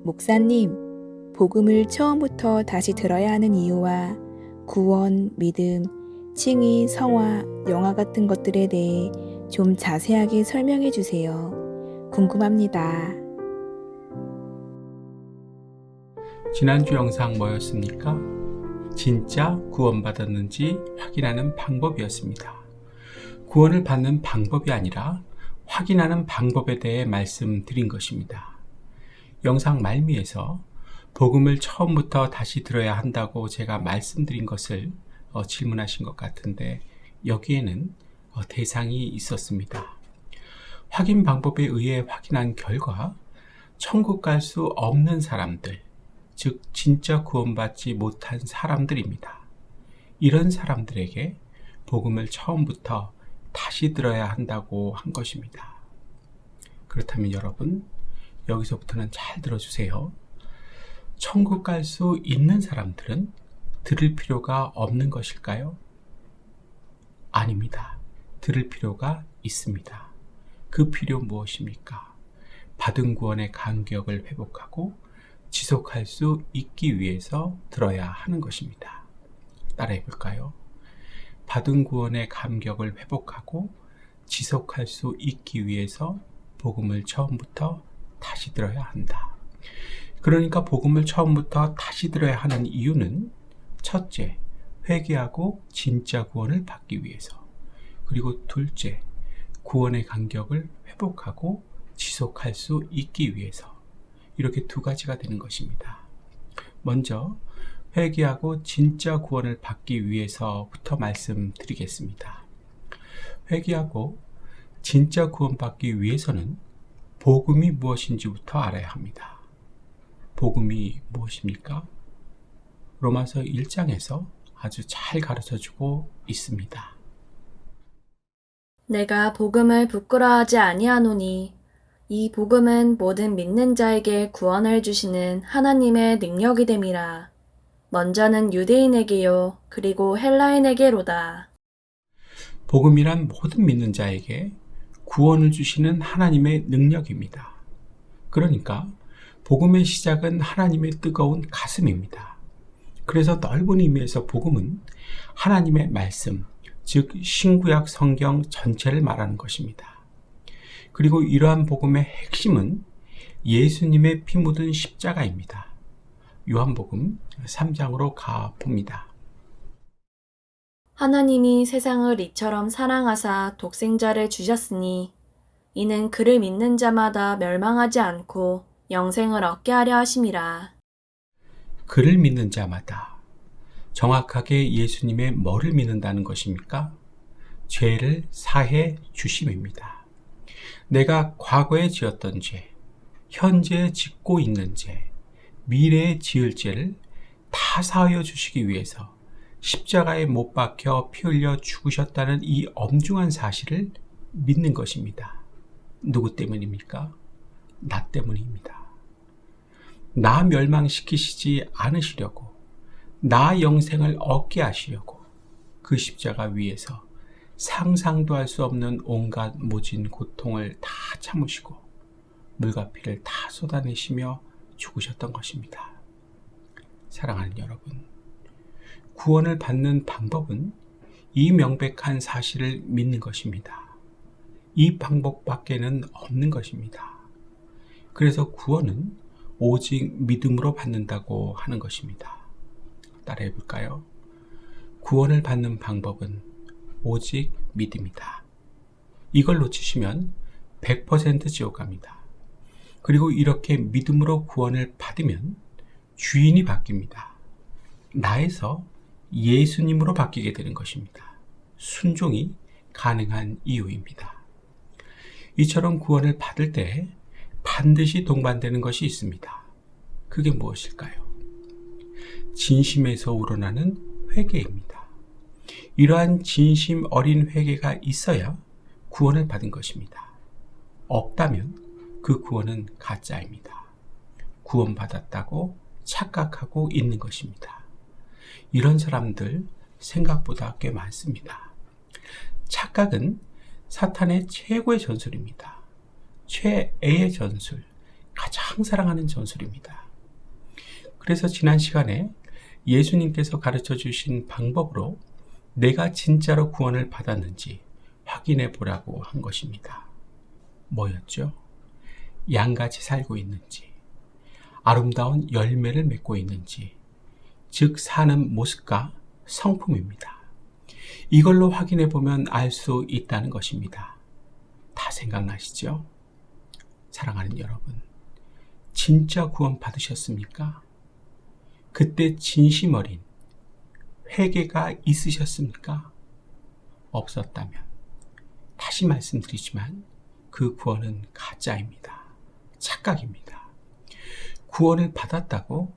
목사님, 복음을 처음부터 다시 들어야 하는 이유와 구원, 믿음, 칭의, 성화, 영화 같은 것들에 대해 좀 자세하게 설명해 주세요. 궁금합니다. 지난주 영상 뭐였습니까? 진짜 구원받았는지 확인하는 방법이었습니다. 구원을 받는 방법이 아니라 확인하는 방법에 대해 말씀드린 것입니다. 영상 말미에서 복음을 처음부터 다시 들어야 한다고 제가 말씀드린 것을 질문하신 것 같은데 여기에는 대상이 있었습니다. 확인 방법에 의해 확인한 결과 천국 갈 수 없는 사람들, 즉 진짜 구원받지 못한 사람들입니다. 이런 사람들에게 복음을 처음부터 다시 들어야 한다고 한 것입니다. 그렇다면 여러분, 여기서부터는 잘 들어주세요. 천국 갈 수 있는 사람들은 들을 필요가 없는 것일까요? 아닙니다. 들을 필요가 있습니다. 그 필요 무엇입니까? 받은 구원의 간격을 회복하고 지속할 수 있기 위해서 들어야 하는 것입니다. 따라해 볼까요? 받은 구원의 감격을 회복하고 지속할 수 있기 위해서 복음을 처음부터 다시 들어야 한다. 그러니까 복음을 처음부터 다시 들어야 하는 이유는 첫째, 회개하고 진짜 구원을 받기 위해서. 그리고 둘째, 구원의 간격을 회복하고 지속할 수 있기 위해서. 이렇게 두 가지가 되는 것입니다. 먼저 회개하고 진짜 구원을 받기 위해서부터 말씀드리겠습니다. 회개하고 진짜 구원받기 위해서는 복음이 무엇인지부터 알아야 합니다. 복음이 무엇입니까? 로마서 1장에서 아주 잘 가르쳐주고 있습니다. 내가 복음을 부끄러워하지 아니하노니 이 복음은 모든 믿는 자에게 구원을 주시는 하나님의 능력이 됨이라. 먼저는 유대인에게요, 그리고 헬라인에게로다. 복음이란 모든 믿는 자에게 구원을 주시는 하나님의 능력입니다. 그러니까 복음의 시작은 하나님의 뜨거운 가슴입니다. 그래서 넓은 의미에서 복음은 하나님의 말씀, 즉 신구약 성경 전체를 말하는 것입니다. 그리고 이러한 복음의 핵심은 예수님의 피 묻은 십자가입니다. 요한복음 3장으로 가봅니다. 하나님이 세상을 이처럼 사랑하사 독생자를 주셨으니 이는 그를 믿는 자마다 멸망하지 않고 영생을 얻게 하려 하심이라. 그를 믿는 자마다. 정확하게 예수님의 뭐를 믿는다는 것입니까? 죄를 사해 주심입니다. 내가 과거에 지었던 죄, 현재 짓고 있는 죄, 미래에 지을 죄를 다 사하여 주시기 위해서 십자가에 못 박혀 피 흘려 죽으셨다는 이 엄중한 사실을 믿는 것입니다. 누구 때문입니까? 나 때문입니다. 나 멸망시키시지 않으시려고, 나 영생을 얻게 하시려고 그 십자가 위에서 상상도 할 수 없는 온갖 모진 고통을 다 참으시고 물과 피를 다 쏟아내시며 죽으셨던 것입니다. 사랑하는 여러분, 구원을 받는 방법은 이 명백한 사실을 믿는 것입니다. 이 방법밖에는 없는 것입니다. 그래서 구원은 오직 믿음으로 받는다고 하는 것입니다. 따라해 볼까요? 구원을 받는 방법은 오직 믿음이다. 이걸 놓치시면 100% 지옥 갑니다. 그리고 이렇게 믿음으로 구원을 받으면 주인이 바뀝니다. 나에서 예수님으로 바뀌게 되는 것입니다. 순종이 가능한 이유입니다. 이처럼 구원을 받을 때 반드시 동반되는 것이 있습니다. 그게 무엇일까요? 진심에서 우러나는 회개입니다. 이러한 진심 어린 회개가 있어야 구원을 받은 것입니다. 없다면 그 구원은 가짜입니다. 구원받았다고 착각하고 있는 것입니다. 이런 사람들 생각보다 꽤 많습니다. 착각은 사탄의 최고의 전술입니다. 최애의 전술, 가장 사랑하는 전술입니다. 그래서 지난 시간에 예수님께서 가르쳐 주신 방법으로 내가 진짜로 구원을 받았는지 확인해 보라고 한 것입니다. 뭐였죠? 양같이 살고 있는지, 아름다운 열매를 맺고 있는지, 즉 사는 모습과 성품입니다. 이걸로 확인해 보면 알 수 있다는 것입니다. 다 생각나시죠? 사랑하는 여러분, 진짜 구원 받으셨습니까? 그때 진심 어린 회개가 있으셨습니까? 없었다면 다시 말씀드리지만 그 구원은 가짜입니다. 착각입니다. 구원을 받았다고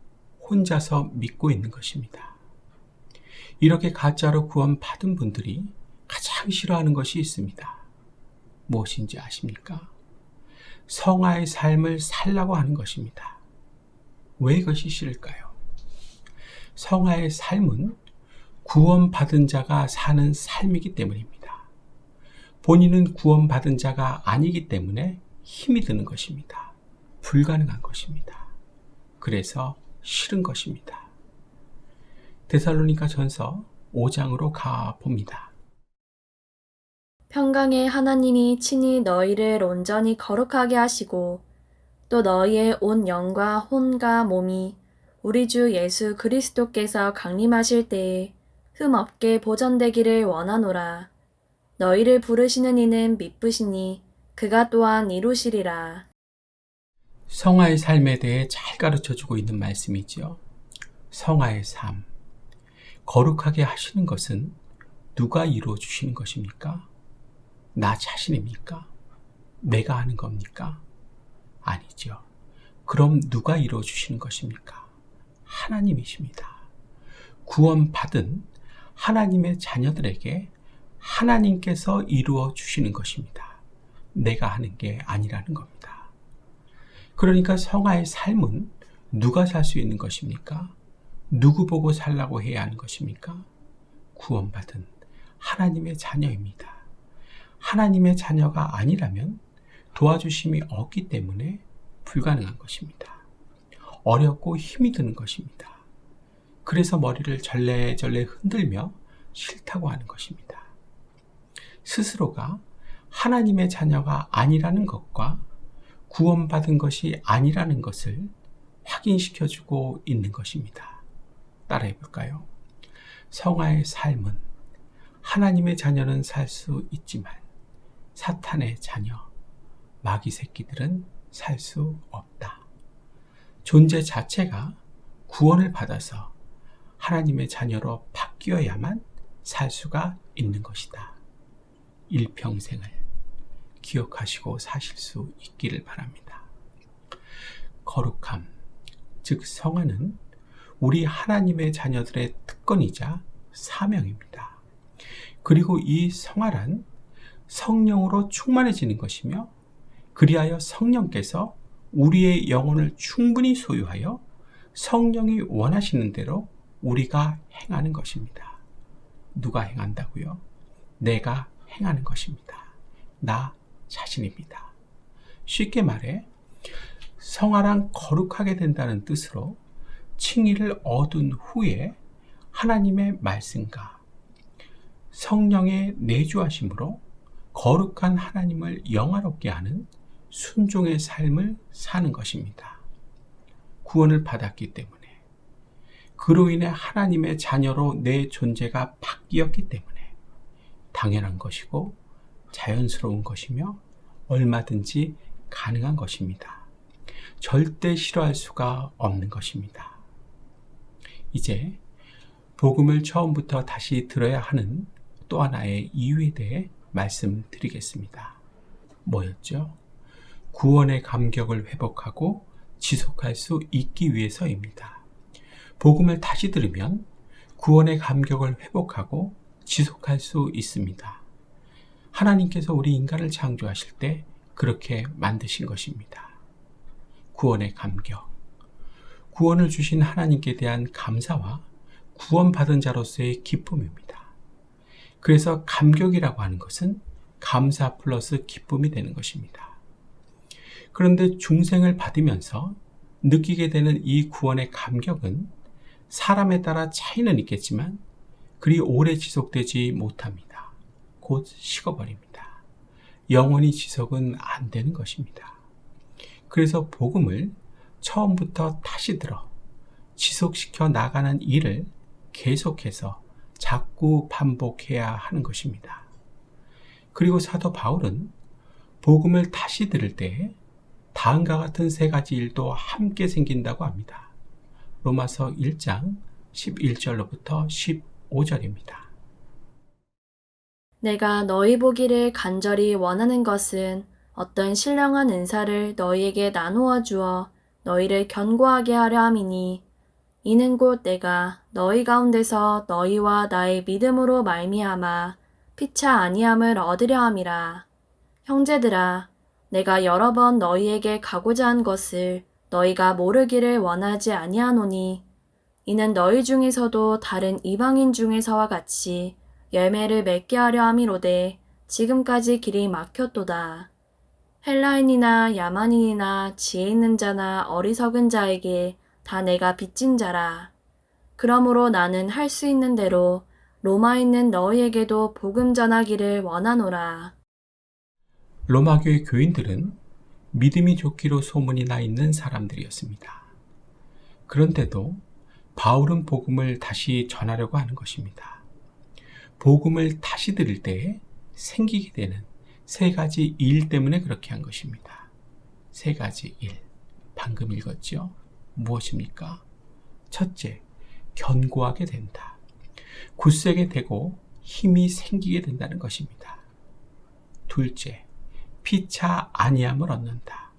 혼자서 믿고 있는 것입니다. 이렇게 가짜로 구원 받은 분들이 가장 싫어하는 것이 있습니다. 무엇인지 아십니까? 성화의 삶을 살라고 하는 것입니다. 왜 이것이 싫을까요? 성화의 삶은 구원받은 자가 사는 삶이기 때문입니다. 본인은 구원받은 자가 아니기 때문에 힘이 드는 것입니다. 불가능한 것입니다. 그래서 싫은 것입니다. 데살로니가 전서 5장으로 가봅니다. 평강의 하나님이 친히 너희를 온전히 거룩하게 하시고 또 너희의 온 영과 혼과 몸이 우리 주 예수 그리스도께서 강림하실 때에 흠 없게 보존되기를 원하노라. 너희를 부르시는 이는 미쁘시니 그가 또한 이루시리라. 성화의 삶에 대해 잘 가르쳐주고 있는 말씀이죠. 성화의 삶, 거룩하게 하시는 것은 누가 이루어 주시는 것입니까? 나 자신입니까? 내가 하는 겁니까? 아니죠. 그럼 누가 이루어 주시는 것입니까? 하나님이십니다. 구원받은 하나님의 자녀들에게 하나님께서 이루어 주시는 것입니다. 내가 하는 게 아니라는 겁니다. 그러니까 성화의 삶은 누가 살 수 있는 것입니까? 누구 보고 살라고 해야 하는 것입니까? 구원받은 하나님의 자녀입니다. 하나님의 자녀가 아니라면 도와주심이 없기 때문에 불가능한 것입니다. 어렵고 힘이 드는 것입니다. 그래서 머리를 절레절레 흔들며 싫다고 하는 것입니다. 스스로가 하나님의 자녀가 아니라는 것과 구원받은 것이 아니라는 것을 확인시켜주고 있는 것입니다. 따라해 볼까요? 성화의 삶은 하나님의 자녀는 살 수 있지만 사탄의 자녀, 마귀 새끼들은 살 수 없다. 존재 자체가 구원을 받아서 하나님의 자녀로 바뀌어야만 살 수가 있는 것이다. 일평생을 기억하시고 사실 수 있기를 바랍니다. 거룩함, 즉 성화는 우리 하나님의 자녀들의 특권이자 사명입니다. 그리고 이 성화란 성령으로 충만해지는 것이며 그리하여 성령께서 우리의 영혼을 충분히 소유하여 성령이 원하시는 대로 우리가 행하는 것입니다. 누가 행한다고요? 내가 행하는 것입니다. 나 자신입니다. 쉽게 말해 성화란 거룩하게 된다는 뜻으로 칭의를 얻은 후에 하나님의 말씀과 성령의 내주하심으로 거룩한 하나님을 영화롭게 하는 순종의 삶을 사는 것입니다. 구원을 받았기 때문에, 그로 인해 하나님의 자녀로 내 존재가 바뀌었기 때문에 당연한 것이고 자연스러운 것이며 얼마든지 가능한 것입니다. 절대 싫어할 수가 없는 것입니다. 이제 복음을 처음부터 다시 들어야 하는 또 하나의 이유에 대해 말씀드리겠습니다. 뭐였죠? 구원의 감격을 회복하고 지속할 수 있기 위해서입니다. 복음을 다시 들으면 구원의 감격을 회복하고 지속할 수 있습니다. 하나님께서 우리 인간을 창조하실 때 그렇게 만드신 것입니다. 구원의 감격, 구원을 주신 하나님께 대한 감사와 구원받은 자로서의 기쁨입니다. 그래서 감격이라고 하는 것은 감사 플러스 기쁨이 되는 것입니다. 그런데 중생을 받으면서 느끼게 되는 이 구원의 감격은 사람에 따라 차이는 있겠지만 그리 오래 지속되지 못합니다. 곧 식어버립니다. 영원히 지속은 안 되는 것입니다. 그래서 복음을 처음부터 다시 들어 지속시켜 나가는 일을 계속해서 자꾸 반복해야 하는 것입니다. 그리고 사도 바울은 복음을 다시 들을 때 다음과 같은 세 가지 일도 함께 생긴다고 합니다. 로마서 1장 11절로부터 15절입니다. 내가 너희 보기를 간절히 원하는 것은 어떤 신령한 은사를 너희에게 나누어 주어 너희를 견고하게 하려 함이니 이는 곧 내가 너희 가운데서 너희와 나의 믿음으로 말미암아 피차 아니함을 얻으려 함이라. 형제들아, 내가 여러 번 너희에게 가고자 한 것을 너희가 모르기를 원하지 아니하노니 이는 너희 중에서도 다른 이방인 중에서와 같이 열매를 맺게 하려 함이로되 지금까지 길이 막혔도다. 헬라인이나 야만인이나 지혜 있는 자나 어리석은 자에게 다 내가 빚진 자라. 그러므로 나는 할 수 있는 대로 로마에 있는 너희에게도 복음 전하기를 원하노라. 로마교회 교인들은 믿음이 좋기로 소문이 나 있는 사람들이었습니다. 그런데도 바울은 복음을 다시 전하려고 하는 것입니다. 복음을 다시 들을 때에 생기게 되는 세 가지 일 때문에 그렇게 한 것입니다. 세 가지 일. 방금 읽었죠? 무엇입니까? 첫째, 견고하게 된다. 굳세게 되고 힘이 생기게 된다는 것입니다. 둘째, 피차 아니함을 얻는다.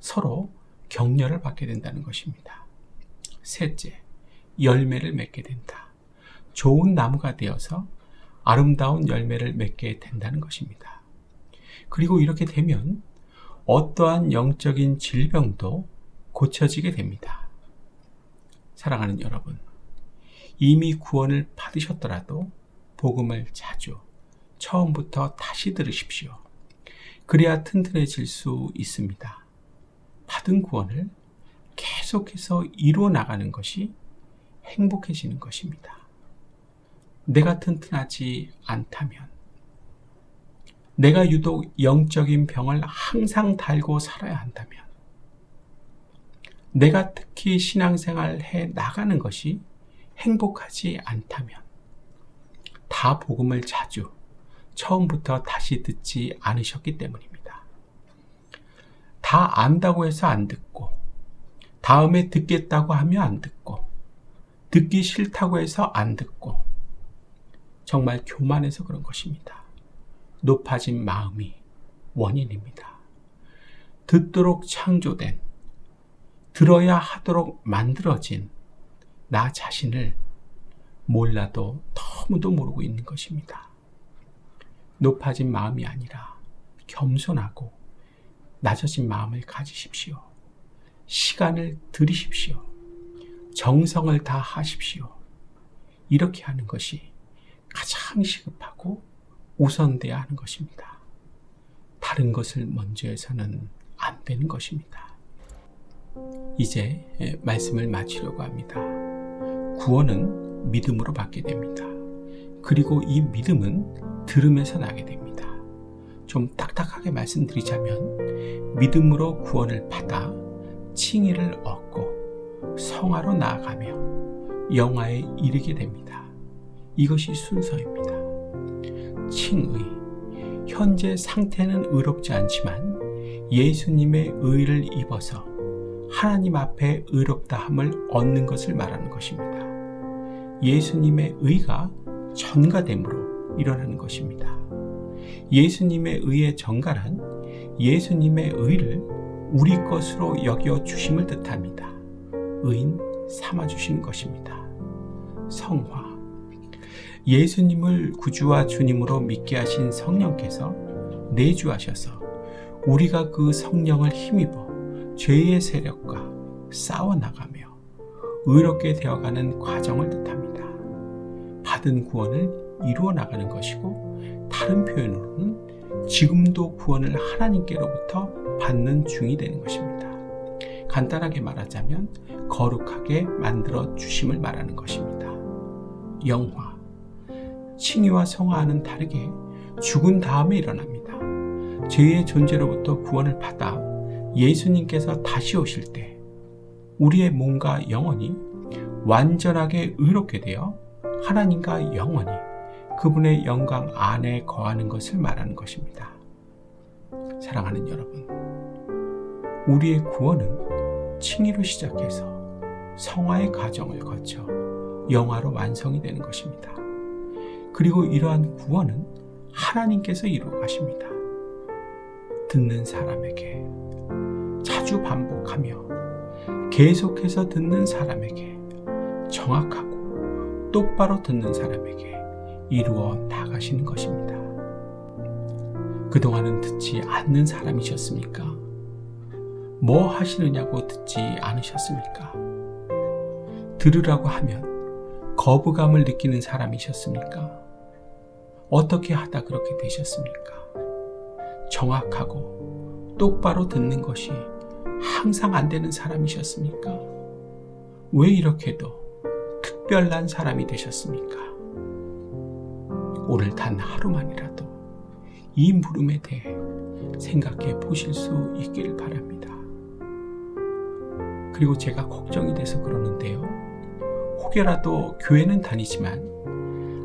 서로 격려를 받게 된다는 것입니다. 셋째, 열매를 맺게 된다. 좋은 나무가 되어서 아름다운 열매를 맺게 된다는 것입니다. 그리고 이렇게 되면 어떠한 영적인 질병도 고쳐지게 됩니다. 사랑하는 여러분, 이미 구원을 받으셨더라도 복음을 자주 처음부터 다시 들으십시오. 그래야 튼튼해질 수 있습니다. 받은 구원을 계속해서 이루어 나가는 것이 행복해지는 것입니다. 내가 튼튼하지 않다면, 내가 유독 영적인 병을 항상 달고 살아야 한다면, 내가 특히 신앙생활 해 나가는 것이 행복하지 않다면, 다 복음을 자주 처음부터 다시 듣지 않으셨기 때문입니다. 다 안다고 해서 안 듣고, 다음에 듣겠다고 하면 안 듣고, 듣기 싫다고 해서 안 듣고, 정말 교만해서 그런 것입니다. 높아진 마음이 원인입니다. 듣도록 창조된, 들어야 하도록 만들어진 나 자신을 몰라도 너무도 모르고 있는 것입니다. 높아진 마음이 아니라 겸손하고 낮아진 마음을 가지십시오. 시간을 들이십시오. 정성을 다 하십시오. 이렇게 하는 것이 가장 시급하고 우선돼야 하는 것입니다. 다른 것을 먼저 해서는 안 되는 것입니다. 이제 말씀을 마치려고 합니다. 구원은 믿음으로 받게 됩니다. 그리고 이 믿음은 들음에서 나게 됩니다. 좀 딱딱하게 말씀드리자면 믿음으로 구원을 받아 칭의를 얻고 성화로 나아가며 영화에 이르게 됩니다. 이것이 순서입니다. 칭의, 현재 상태는 의롭지 않지만 예수님의 의를 입어서 하나님 앞에 의롭다함을 얻는 것을 말하는 것입니다. 예수님의 의가 전가됨으로 일어나는 것입니다. 예수님의 의의 전가란 예수님의 의를 우리 것으로 여겨주심을 뜻합니다. 의인 삼아주시는 것입니다. 성화, 예수님을 구주와 주님으로 믿게 하신 성령께서 내주하셔서 우리가 그 성령을 힘입어 죄의 세력과 싸워나가며 의롭게 되어가는 과정을 뜻합니다. 받은 구원을 이루어 나가는 것이고, 다른 표현으로는 지금도 구원을 하나님께로부터 받는 중이 되는 것입니다. 간단하게 말하자면 거룩하게 만들어 주심을 말하는 것입니다. 영화, 칭의와 성화와는 다르게 죽은 다음에 일어납니다. 죄의 존재로부터 구원을 받아 예수님께서 다시 오실 때 우리의 몸과 영혼이 완전하게 의롭게 되어 하나님과 영원히 그분의 영광 안에 거하는 것을 말하는 것입니다. 사랑하는 여러분, 우리의 구원은 칭의로 시작해서 성화의 과정을 거쳐 영화로 완성이 되는 것입니다. 그리고 이러한 구원은 하나님께서 이루어 가십니다. 듣는 사람에게, 자주 반복하며 계속해서 듣는 사람에게, 정확하고 똑바로 듣는 사람에게 이루어 나가시는 것입니다. 그동안은 듣지 않는 사람이셨습니까? 뭐 하시느냐고 듣지 않으셨습니까? 들으라고 하면 거부감을 느끼는 사람이셨습니까? 어떻게 하다 그렇게 되셨습니까? 정확하고 똑바로 듣는 것이 항상 안 되는 사람이셨습니까? 왜 이렇게도 특별한 사람이 되셨습니까? 오늘 단 하루만이라도 이 물음에 대해 생각해 보실 수 있기를 바랍니다. 그리고 제가 걱정이 돼서 그러는데요. 혹여라도 교회는 다니지만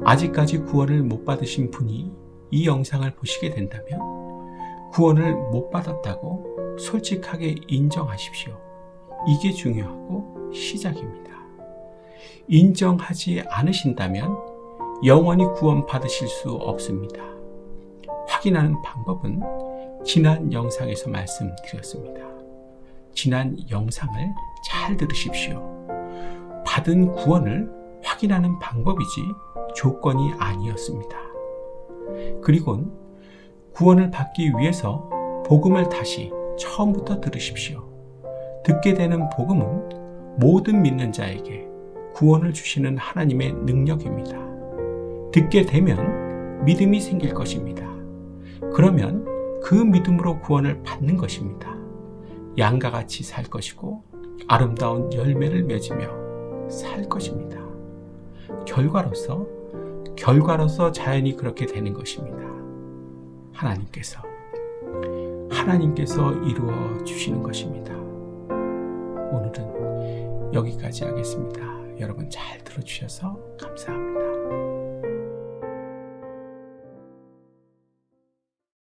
아직까지 구원을 못 받으신 분이 이 영상을 보시게 된다면 구원을 못 받았다고 솔직하게 인정하십시오. 이게 중요하고 시작입니다. 인정하지 않으신다면 영원히 구원 받으실 수 없습니다. 확인하는 방법은 지난 영상에서 말씀드렸습니다. 지난 영상을 잘 들으십시오. 받은 구원을 확인하는 방법이지 조건이 아니었습니다. 그리고 구원을 받기 위해서 복음을 다시 처음부터 들으십시오. 듣게 되는 복음은 모든 믿는 자에게 구원을 주시는 하나님의 능력입니다. 듣게 되면 믿음이 생길 것입니다. 그러면 그 믿음으로 구원을 받는 것입니다. 양과 같이 살 것이고 아름다운 열매를 맺으며 살 것입니다. 결과로서 자연히 그렇게 되는 것입니다. 하나님께서 이루어 주시는 것입니다. 오늘은 여기까지 하겠습니다. 여러분 잘 들어주셔서 감사합니다.